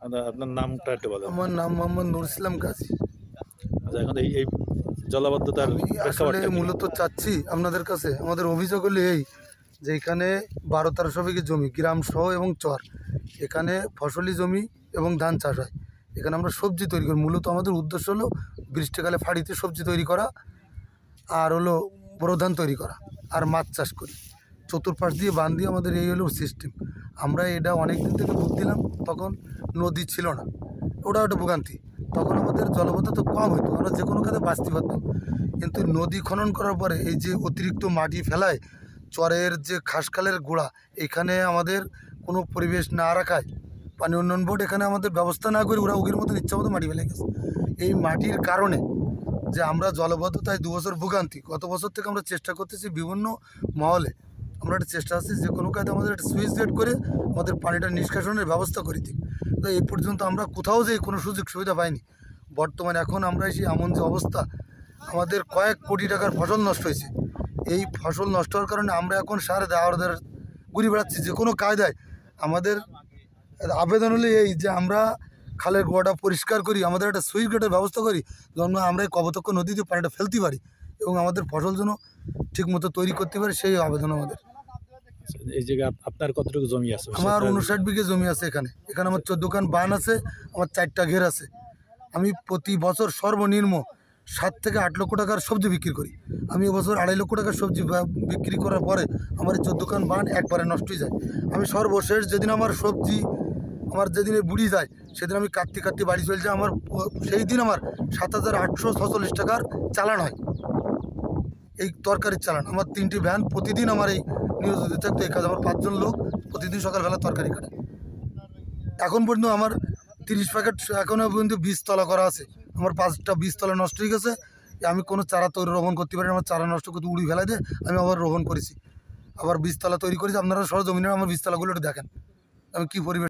আপনার নামটা একটু বলেন। আমার নাম মোহাম্মদ নুর ইসলাম কাজী। আচ্ছা, এখন এই জলাবদ্ধতার আমি আসলে প্রেক্ষাপটটা কি? মূলত চাচ্ছি আপনাদের কাছে, আমাদের অভিযোগ হলো এই যে এখানে 12-1300 বিঘে জমি, গ্রাম সহ এবং চর, এখানে ফসলি জমি এবং ধান চাষ হয়। এখানে আমরা সবজি তৈরি করি। মূলত আমাদের উদ্দেশ্য হলো বৃষ্টিকালে ফাঁড়িতে সবজি তৈরি করা, আর হলো বোরো ধান তৈরি করা, আর মাছ চাষ করি। চতুর্পাশ দিয়ে বাঁধ দিয়ে আমাদের এই হলো সিস্টেম। আমরা এটা অনেক দিন থেকে ভোগ দিলাম, তখন নদী ছিল না, ওটা একটা ভোগান্তি। তখন আমাদের জলবদ্ধতা কম হতো, আমরা যে কোনো কাজে বাঁচতে পারতাম। কিন্তু নদী খনন করার পরে এই যে অতিরিক্ত মাটি ফেলায়, চরের যে খাসখালের গোড়া, এখানে আমাদের কোনো পরিবেশ না রাখায়, পানি উন্নয়ন বোর্ড এখানে আমাদের ব্যবস্থা না করে ওরা ওগের মতো ইচ্ছা মতো মাটি ফেলে গেছে। এই মাটির কারণে যে আমরা জলবদ্ধতায় 2 বছর ভোগান্তি। গত বছর থেকে আমরা চেষ্টা করতেছি বিভিন্ন মহলে, আমরা একটা চেষ্টা আছি যে কোনো কাজে আমাদের একটা সুইচ গেট করে আমাদের পানিটা নিষ্কাশনের ব্যবস্থা করে দিই। তো এই পর্যন্ত আমরা কোথাও যে কোনো সুযোগ সুবিধা পাইনি। বর্তমানে এখন আমরা এসে এমন যে অবস্থা, আমাদের কয়েক কোটি টাকার ফসল নষ্ট হয়েছে। এই ফসল নষ্ট হওয়ার কারণে আমরা এখন সারে দেওয়ার ঘুরে বেড়াচ্ছি যে কোনো কায়দায়। আমাদের আবেদন হলো এই যে আমরা খালের গোয়াটা পরিষ্কার করি, আমাদের একটা সুইচ গেটের ব্যবস্থা করি, যেন আমরা এই কপোতাক্ষ নদীতে পানিটা ফেলতে পারি এবং আমাদের ফসল যেন ঠিকমতো তৈরি করতে পারি, সেই আবেদন আমাদের। আচ্ছা, এই জায়গায় আপনার কতটুকু জমি আছে? আমার 59 বিঘে জমি আছে এখানে। এখানে আমার 14 খান বান আছে, আমার 4টা ঘের আছে। আমি প্রতি বছর সর্বনিম্ন 7 থেকে 8 লক্ষ টাকার সবজি বিক্রি করি। আমি এবছর 2.5 লক্ষ টাকার সবজি বিক্রি করার পরে আমার এই 14 খান বান একবারে নষ্ট হয়ে যায়। আমি সর্বশেষ যেদিন আমার সবজি আমার যেদিনে বুড়ি যায়, সেদিন আমি কাটতে কাটতে বাড়ি চলে যাই। আমার সেই দিন আমার 7,846 টাকার চালান হয়, এই তরকারির চালান। আমার 3টি ভ্যান প্রতিদিন আমার এই নিয়োজিত থাকতো এই কাজ। আমার 5 জন লোক প্রতিদিন সকালবেলা তরকারি কাটে। এখন পর্যন্ত আমার 30 প্যাকেট এখনও পর্যন্ত বীজতলা করা আছে। আমার 5টা বীজতলা নষ্ট হয়ে গেছে। আমি কোনো চারা তৈরি রোপণ করতে পারি না, আমার চারা নষ্ট করতে উড়ি ফেলাই দিয়ে আমি আবার রোপণ করেছি, আবার বীজতলা তৈরি করেছি। আপনারা সরজমিনে আমার বীজতলাগুলো একটু দেখেন আমি কী পরিবেশ।